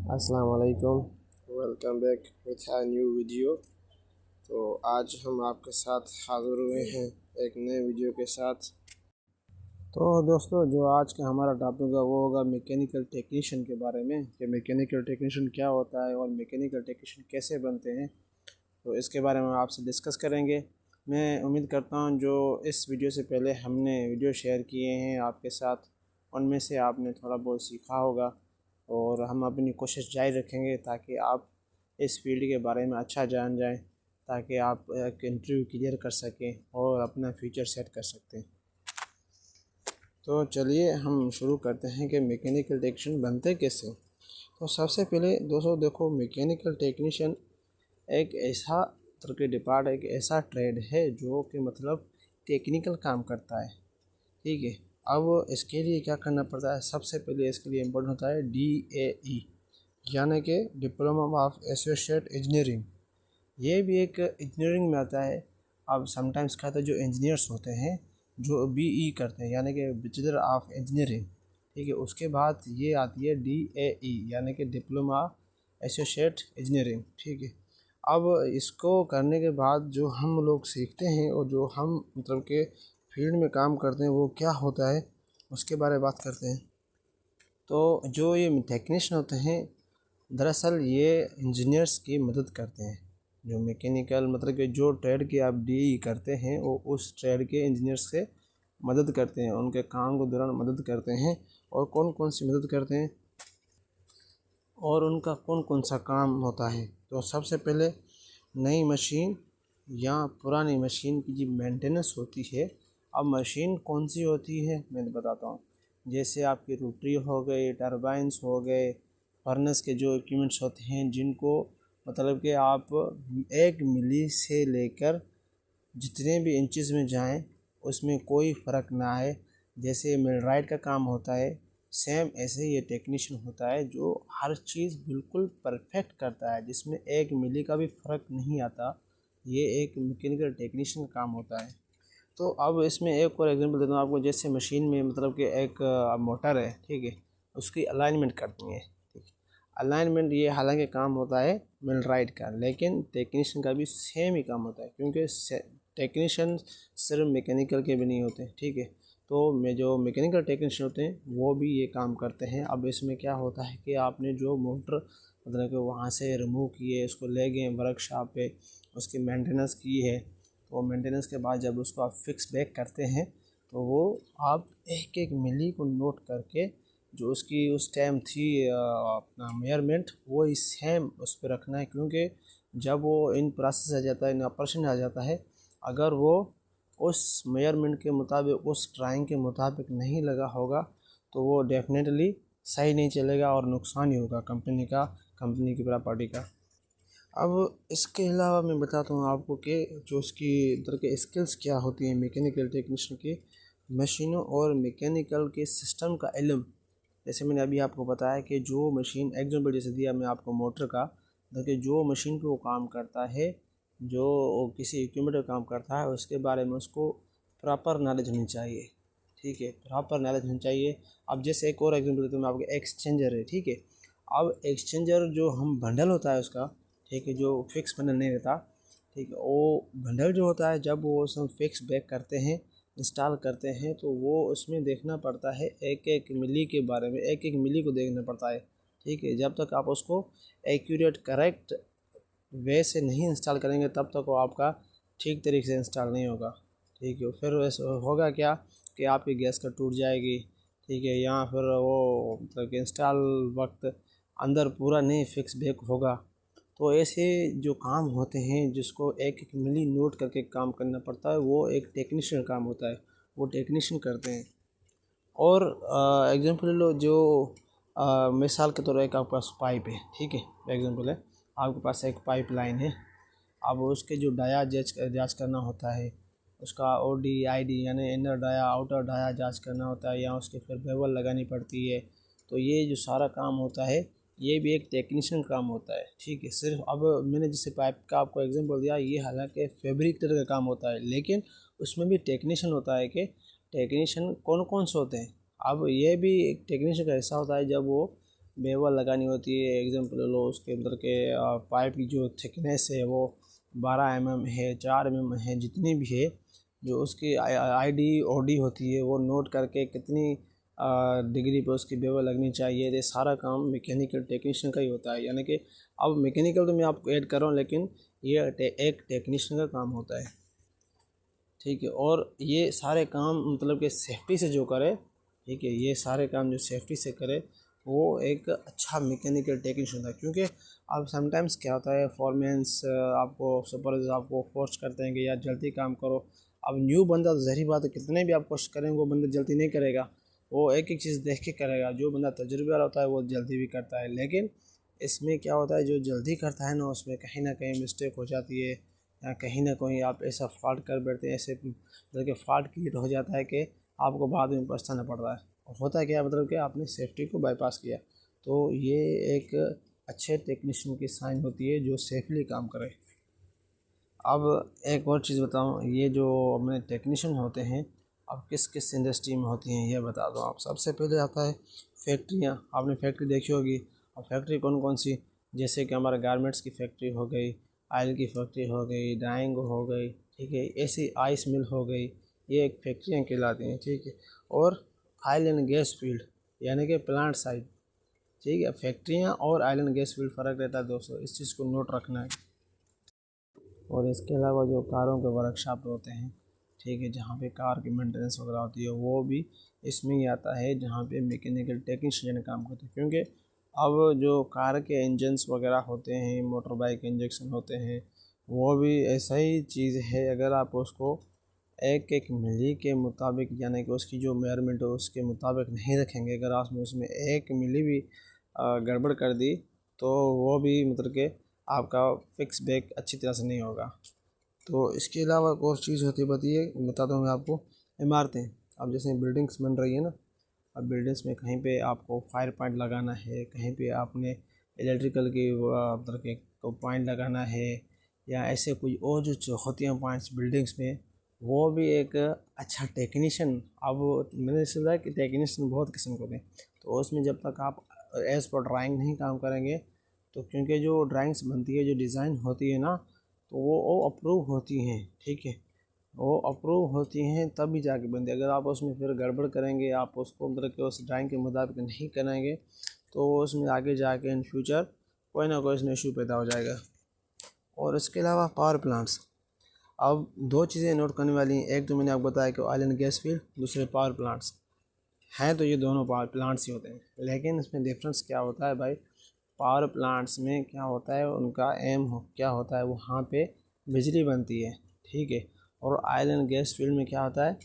अस्सलाम वालेकुम। Welcome back with a new video. तो आज हम आपके साथ हाज़िर हुए हैं एक नए वीडियो के साथ। तो दोस्तों, जो आज का हमारा टॉपिक है वो होगा मैकेनिकल टेक्नीशियन के बारे में कि मैकेनिकल टेक्नीशियन क्या होता है और मैकेनिकल टेक्नीशियन कैसे बनते हैं। तो इसके बारे में आपसे डिस्कस करेंगे। मैं उम्मीद करता हूँ जो इस वीडियो से पहले हमने वीडियो शेयर किए हैं आपके साथ, उनमें से आपने थोड़ा बहुत सीखा होगा और हम अपनी कोशिश जारी रखेंगे ताकि आप इस फील्ड के बारे में अच्छा जान जाएं, ताकि आप एक इंटरव्यू क्लियर कर सकें और अपना फ्यूचर सेट कर सकते हैं। तो चलिए हम शुरू करते हैं कि मैकेनिकल टेक्नीशियन बनते कैसे। तो सबसे पहले दोस्तों देखो, मैकेनिकल टेक्नीशियन एक ऐसा तरह के डिपार्ट, एक ऐसा ट्रेड है जो कि मतलब टेक्निकल काम करता है। ठीक है, अब इसके लिए क्या करना पड़ता है? सबसे पहले इसके लिए इम्पोर्टेंट होता है DAE, यानी कि डिप्लोमा ऑफ एसोसिएट इंजीनियरिंग। ये भी एक इंजीनियरिंग में आता है। अब समटाइम्स क्या होता है, जो इंजीनियर्स होते हैं जो BE करते हैं यानी कि बैचलर ऑफ इंजीनियरिंग, ठीक है, उसके बाद ये आती है DAE यानी कि डिप्लोमा एसोसिएट इंजीनियरिंग। ठीक है, अब इसको करने के बाद जो हम लोग सीखते हैं और जो हम मतलब के फील्ड में काम करते हैं वो क्या होता है, उसके बारे में बात करते हैं। तो जो ये टेक्नीशियन होते हैं, दरअसल ये इंजीनियर्स की मदद करते हैं। जो मैकेनिकल मतलब कि जो ट्रेड की आप DE करते हैं वो उस ट्रेड के इंजीनियर्स से मदद करते हैं, उनके काम को दौरान मदद करते हैं। और कौन कौन सी मदद करते हैं और उनका कौन कौन सा काम होता है। तो सबसे पहले नई मशीन या पुरानी मशीन की जो मेंटेनेंस होती है। अब मशीन कौन सी होती है मैं बताता हूँ। जैसे आपकी रोटरी हो गई, टरबाइंस हो गए, फर्नेस के जो इक्विपमेंट्स होते हैं जिनको मतलब कि आप 1 मिली से लेकर जितने भी इंचज़ में जाएं उसमें कोई फ़र्क ना आए। जैसे मिलराइट का काम होता है, सेम ऐसे ही ये टेक्नीशियन होता है जो हर चीज़ बिल्कुल परफेक्ट करता है, जिसमें 1 मिली का भी फ़र्क नहीं आता। ये एक मैकेनिकल टेक्नीशियन का काम होता है। तो अब इसमें एक और एग्जांपल देता हूँ आपको। जैसे मशीन में मतलब कि एक मोटर है, ठीक है, उसकी अलाइनमेंट करनी है। ठीक है, अलाइनमेंट ये हालांकि काम होता है मिलराइट का, लेकिन टेक्नीशियन का भी सेम ही काम होता है, क्योंकि टेक्नीशियन सिर्फ मैकेनिकल के भी नहीं होते। ठीक है, तो मैं जो मैकेनिकल टेक्नीशियन होते हैं वो भी ये काम करते हैं। अब इसमें क्या होता है कि आपने जो मोटर मतलब कि वहाँ से रिमूव किए, उसको ले गए वर्कशॉप पे, उसकी मेंटेनेंस की है। तो मेंटेनेंस के बाद जब उसको आप फिक्स बैक करते हैं तो वो आप 1 1 मिली को नोट करके जो उसकी उस टाइम थी अपना मेजरमेंट, वो इस सेम उस पर रखना है। क्योंकि जब वो इन प्रोसेस आ जाता है, इन ऑपरेशन आ जाता है, अगर वो उस मेजरमेंट के मुताबिक, उस ड्राइंग के मुताबिक नहीं लगा होगा तो वो डेफिनेटली सही नहीं चलेगा और नुकसान ही होगा कंपनी का, कंपनी की प्रॉपर्टी का। अब इसके अलावा मैं बताता हूँ आपको कि जो उसकी तरह के स्किल्स क्या होती हैं मैकेनिकल टेक्नीशियन की। मशीनों और मैकेनिकल के सिस्टम का इल्म। जैसे मैंने अभी आपको बताया कि जो मशीन एग्जाम्पल जैसे दिया मैं आपको मोटर का, देखिए जो मशीन पे वो काम करता है, जो किसी इक्विपमेंट का काम करता है, उसके बारे में उसको प्रॉपर नॉलेज होनी चाहिए। ठीक है, प्रॉपर नॉलेज होनी चाहिए। अब जैसे एक और एग्जाम्पल देता हूँ मैं आपको, एक्सचेंजर है। ठीक है, अब एक्सचेंजर जो हम बंडल होता है उसका, ठीक है, जो फिक्स बंडल नहीं रहता, ठीक है, वो बंडल जो होता है जब वो उसमें फिक्स बैक करते हैं, इंस्टॉल करते हैं, तो वो उसमें देखना पड़ता है 1 1 मिली के बारे में, 1 1 मिली को देखना पड़ता है। ठीक है, जब तक आप उसको एक्यूरेट करेक्ट वे से नहीं इंस्टॉल करेंगे तब तक वो आपका ठीक तरीके से इंस्टॉल नहीं होगा। ठीक है, फिर होगा क्या कि आपकी गैस का टूट जाएगी। ठीक है, या फिर वो मतलब कि इंस्टॉल वक्त अंदर पूरा नहीं फिक्स बैक होगा। तो ऐसे जो काम होते हैं जिसको 1 1 मिली नोट करके काम करना पड़ता है, वो एक टेक्नीशियन काम होता है, वो टेक्नीशियन करते हैं। और एग्जांपल ले लो, जो मिसाल के तौर पर एक आपके पास पाइप है। ठीक है, एग्जांपल है, आपके पास एक पाइप लाइन है। अब उसके जो डाया जांच करना होता है, उसका OD ID यानी इनर डाया आउटर डाया जांच करना होता है, या उसके फिर बेवल लगानी पड़ती है। तो ये जो सारा काम होता है ये भी एक टेक्नीशियन काम होता है। ठीक है, सिर्फ अब मैंने जिससे पाइप का आपको एग्जांपल दिया, ये हालांकि फैब्रिकेटर का काम होता है, लेकिन उसमें भी टेक्नीशियन होता है। कि टेक्नीशियन कौन कौन से होते हैं, अब ये भी एक टेक्नीशियन का हिस्सा होता है। जब वो बेवल लगानी होती है। एग्जाम्पल लो, उसके अंदर के पाइप की जो थिकनेस है वो 12 mm है, 4 mm है, जितनी भी है, जो उसकी ID OD होती है वो नोट करके कितनी डिग्री पे उसकी बेवल लगनी चाहिए। ये सारा काम मैकेनिकल टेक्नीशियन का ही होता है। यानी कि अब मैकेनिकल तो मैं आपको ऐड कर रहा हूँ, लेकिन ये एक टेक्नीशियन का काम होता है, ठीक है। और ये सारे काम मतलब कि सेफ्टी से जो करे, ठीक है, ये सारे काम जो सेफ्टी से करे वो एक अच्छा मैकेनिकल टेक्नीशियन था। क्योंकि अब समटाइम्स क्या होता है, फॉरमेंस आपको सुपरवाइजर आपको फोर्स करते हैं कि यार जल्दी काम करो। अब न्यू बंदा तो ज़ाहिर बात है कितने भी आप कोशिश करें वो बंदा जल्दी नहीं करेगा, वो एक एक चीज़ देख के करेगा। जो बंदा तजुर्बेदार होता है वो जल्दी भी करता है। लेकिन इसमें क्या होता है, जो जल्दी करता है ना उसमें कहीं ना कहीं मिस्टेक हो जाती है, या कहीं ना कहीं आप ऐसा फॉल्ट कर बैठते हैं, ऐसे मतलब कि फॉल्ट क्रिएट हो जाता है कि आपको बाद में पछताना पड़ रहा है। और होता है क्या, मतलब कि आपने सेफ्टी को बाईपास किया। तो ये एक अच्छे टेक्नीशियन की साइन होती है जो सेफली काम करे। अब एक और चीज़ बताऊं, ये जो अपने टेक्नीशियन होते हैं अब किस किस इंडस्ट्री में होती हैं ये बता दूं। आप सबसे पहले आता है फैक्ट्रियाँ। आपने फैक्ट्री देखी होगी। अब फैक्ट्री कौन कौन सी, जैसे कि हमारा गारमेंट्स की फैक्ट्री हो गई, ऑयल की फैक्ट्री हो गई, डाइंग हो गई, ठीक है, ऐसी आइस मिल हो गई, ये एक फैक्ट्रियाँ कहलाती हैं, ठीक है। और ऑयल एंड गैस फील्ड यानी कि प्लांट साइड, ठीक है। फैक्ट्रियाँ और ऑयल एंड गैस फील्ड फ़र्क रहता है दोस्तों, इस चीज़ को नोट रखना है। और इसके अलावा जो कारों के वर्कशॉप होते हैं, ठीक है, जहाँ पे कार की मेंटेनेंस वगैरह होती है वो भी इसमें ही आता है, जहाँ पे मैकेनिकल टेक्नीशियन काम करते हैं। क्योंकि अब जो कार के इंजन्स वगैरह होते हैं, मोटर बाइक इंजेक्शन होते हैं, वो भी ऐसा ही चीज़ है। अगर आप उसको एक एक मिली के मुताबिक यानी कि उसकी जो मेजरमेंट है उसके मुताबिक नहीं रखेंगे, अगर आपने उसमें एक मिली भी गड़बड़ कर दी तो वो भी मतलब कि आपका फिक्स बैक अच्छी तरह से नहीं होगा। तो इसके अलावा एक और चीज़ होती है, बताता हूँ मैं आपको। इमारतें, अब जैसे बिल्डिंग्स बन रही है ना, अब बिल्डिंग्स में कहीं पे आपको फायर पॉइंट लगाना है, कहीं पे आपने इलेक्ट्रिकल की मतलब के को पॉइंट लगाना है, या ऐसे कोई और जो होती हैं पॉइंट्स बिल्डिंग्स में, वो भी एक अच्छा टेक्नीशियन। अब मैंने सुना कि टेक्नीशियन बहुत किस्म के होते हैं, तो उसमें जब तक आप एज पर ड्राइंग नहीं काम करेंगे, तो क्योंकि जो ड्राइंग्स बनती है, जो डिज़ाइन होती है ना, तो वो अप्रूव होती हैं, ठीक है, वो अप्रूव होती हैं तभी जाके बनती है। अगर आप उसमें फिर गड़बड़ करेंगे, आप उसको मतलब कि उस ड्राइंग के मुताबिक नहीं करेंगे, तो उसमें आगे जाके इन फ्यूचर कोई ना कोई इसमें इशू पैदा हो जाएगा। और इसके अलावा पावर प्लांट्स, अब दो चीज़ें नोट करने वाली हैं। एक तो मैंने आपको बताया कि ऑयल एंड गैस फील्ड, दूसरे पावर प्लांट्स हैं। तो ये दोनों पावर प्लांट्स ही होते हैं, लेकिन इसमें डिफरेंस क्या होता है भाई। पावर प्लांट्स में क्या होता है, उनका क्या होता है, वहाँ पे बिजली बनती है, ठीक है। और ऑयल एंड गैस फील्ड में क्या होता है,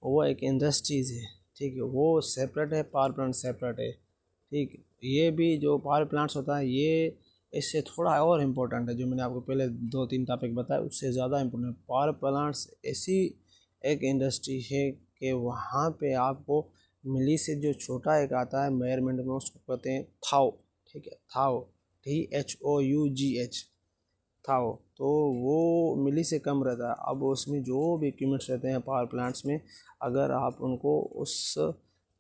वो एक इंडस्ट्रीज़ है, ठीक है, वो सेपरेट है, पावर प्लांट सेपरेट है, ठीक। ये भी जो पावर प्लांट्स होता है ये इससे थोड़ा और इम्पोर्टेंट है। जो मैंने आपको पहले 2-3 टॉपिक बताया उससे ज़्यादा इम्पोर्टेंट। पावर प्लांट्स ऐसी एक इंडस्ट्री है कि वहाँ पे आपको मिली से जो छोटा एक आता है मेजरमेंट में, उसको कहते हैं थाओ, ठीक है, थाओ, THOUGH, थाओ। तो वो मिली से कम रहता है। अब उसमें जो भी इक्विपमेंट्स रहते हैं पावर प्लांट्स में, अगर आप उनको उस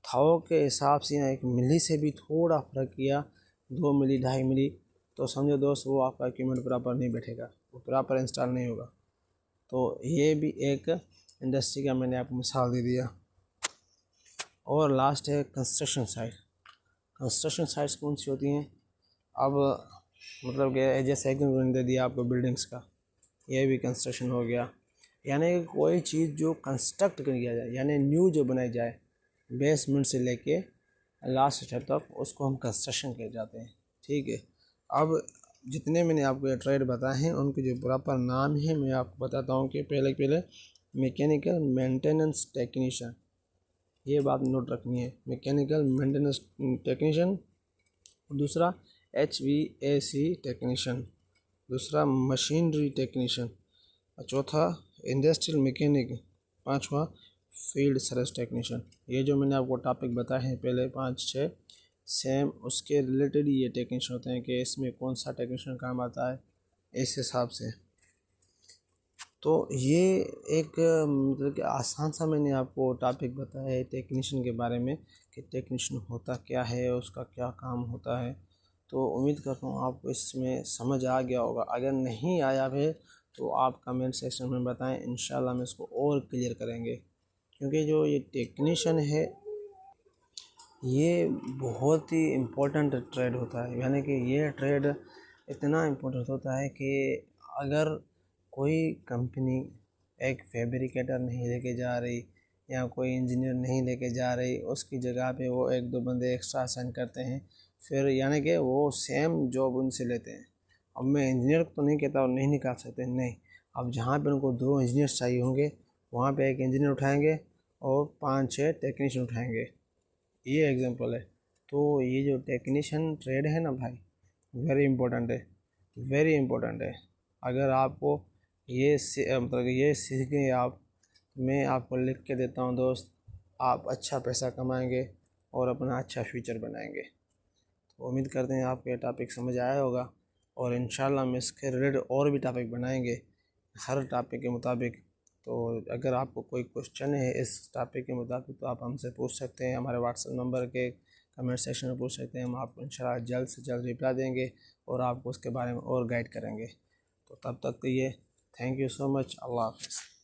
थाओ के हिसाब से या एक मिली से भी थोड़ा फ़र्क किया, 2 मिली 2.5 मिली, तो समझो दोस्त वो आपका इक्विपमेंट प्रॉपर नहीं बैठेगा, वो प्रॉपर इंस्टॉल नहीं होगा। तो ये भी एक इंडस्ट्री का मैंने आपको मिसाल दे दिया। और लास्ट है कंस्ट्रक्शन साइट। कंस्ट्रक्शन साइट्स कौन सी होती हैं, अब मतलब कि जैसे एग्जाम्पल दे दिया आपको बिल्डिंग्स का, ये भी कंस्ट्रक्शन हो गया। यानी कि कोई चीज़ जो कंस्ट्रक्ट किया जाए, यानी न्यू जो बनाई जाए, बेसमेंट से लेके लास्ट स्टेप तक, उसको हम कंस्ट्रक्शन कह जाते हैं, ठीक है। अब जितने मैंने आपको ये ट्रेड बताए हैं उनके जो प्रॉपर नाम है मैं आपको बताता हूँ कि पहले मैकेनिकल मेंटेनेंस टेक्नीशियन, ये बात नोट रखनी है, मैकेनिकल मेंटेनेंस टेक्नीशियन। दूसरा HVAC टेक्नीशियन, दूसरा मशीनरी टेक्नीशियन, चौथा इंडस्ट्रियल मैकेनिक, पांचवा फील्ड सर्विस टेक्नीशियन। ये जो मैंने आपको टॉपिक बताए हैं पहले 5-6, सेम उसके रिलेटेड ये टेक्नीशियन होते हैं कि इसमें कौन सा टेक्नीशियन काम आता है, इस हिसाब से। तो ये एक मतलब कि आसान सा मैंने आपको टॉपिक बताया है टेक्नीशियन के बारे में कि टेक्नीशियन होता क्या है, उसका क्या काम होता है। तो उम्मीद करता हूँ आपको इसमें समझ आ गया होगा। अगर नहीं आया है तो आप कमेंट सेक्शन में बताएं, इंशाल्लाह हम इसको और क्लियर करेंगे। क्योंकि जो ये टेक्नीशियन है ये बहुत ही इम्पोर्टेंट ट्रेड होता है, यानी कि ये ट्रेड इतना इम्पोर्टेंट होता है कि अगर कोई कंपनी एक फैब्रिकेटर नहीं लेके जा रही या कोई इंजीनियर नहीं लेके जा रही, उसकी जगह पे वो एक दो बंदे एक्स्ट्रा साइन करते हैं, फिर यानी कि वो सेम जॉब उनसे लेते हैं। अब मैं इंजीनियर तो नहीं कहता और नहीं निकाल सकते, नहीं। अब जहाँ पे उनको 2 इंजीनियर चाहिए होंगे वहाँ पे एक इंजीनियर उठाएंगे और 5-6 टेक्नीशियन उठाएंगे। ये एग्जांपल है। तो ये जो टेक्नीशियन ट्रेड है ना भाई, वेरी इम्पोर्टेंट है, वेरी इम्पोर्टेंट है। अगर आपको ये मतलब ये सीखेंगे आप, मैं आपको लिख के देता हूँ दोस्त, आप अच्छा पैसा कमाएंगे और अपना अच्छा फ्यूचर बनाएंगे। तो उम्मीद करते हैं आपको ये टॉपिक समझ आया होगा और इंशाल्लाह हम इसके रिलेटेड और भी टॉपिक बनाएंगे हर टॉपिक के मुताबिक। तो अगर आपको कोई क्वेश्चन है इस टॉपिक के मुताबिक तो आप हमसे पूछ सकते हैं, हमारे व्हाट्सएप नंबर के कमेंट सेक्शन में पूछ सकते हैं। हम आपको इंशाल्लाह जल्द से जल्द रिप्लाई देंगे और आपको उसके बारे में और गाइड करेंगे। तो तब तक के लिए थैंक यू सो मच। अल्लाह हाफ़िज़।